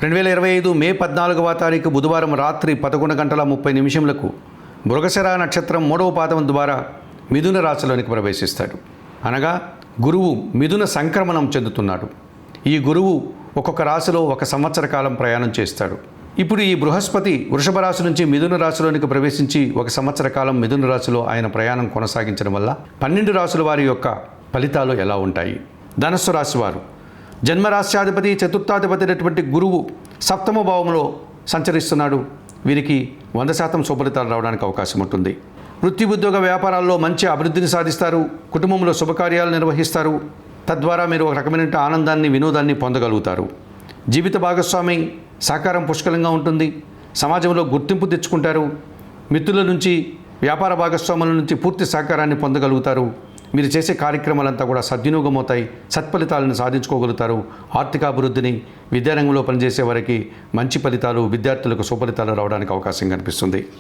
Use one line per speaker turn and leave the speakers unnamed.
2025 మే 14వ తారీఖు బుధవారం రాత్రి 11:30 మృగశిర నక్షత్రం 3వ పాదం ద్వారా మిథున రాశిలోనికి ప్రవేశిస్తాడు. అనగా గురువు మిథున సంక్రమణం చెందుతున్నాడు. ఈ గురువు ఒక్కొక్క రాశిలో ఒక సంవత్సర కాలం ప్రయాణం చేస్తాడు. ఇప్పుడు ఈ బృహస్పతి వృషభ రాశి నుంచి మిథున రాశిలోనికి ప్రవేశించి ఒక సంవత్సర కాలం మిథున రాశిలో ఆయన ప్రయాణం కొనసాగించడం వల్ల 12 రాశుల వారి యొక్క ఫలితాలు ఎలా ఉంటాయి? ధనుస్సు రాశి వారు జన్మరాశ్యాధిపతి చతుర్థాధిపతి అయినటువంటి గురువు సప్తమ భావంలో సంచరిస్తున్నాడు. వీరికి 100% శుభఫలితాలు రావడానికి అవకాశం ఉంటుంది. వృత్తి ఉద్యోగ వ్యాపారాల్లో మంచి అభివృద్ధిని సాధిస్తారు. కుటుంబంలో శుభకార్యాలు నిర్వహిస్తారు. తద్వారా మీరు ఒక రకమైన ఆనందాన్ని వినోదాన్ని పొందగలుగుతారు. జీవిత భాగస్వామి సహకారం పుష్కలంగా ఉంటుంది. సమాజంలో గుర్తింపు తెచ్చుకుంటారు. మిత్రుల నుంచి వ్యాపార భాగస్వాముల నుంచి పూర్తి సహకారాన్ని పొందగలుగుతారు. మీరు చేసే కార్యక్రమాలంతా కూడా సద్వినియోగం అవుతాయి. సత్ఫలితాలను సాధించుకోగలుగుతారు. ఆర్థికాభివృద్ధిని, విద్యారంగంలో పనిచేసే వారికి మంచి ఫలితాలు, విద్యార్థులకు సుఫలితాలు రావడానికి అవకాశం కనిపిస్తుంది.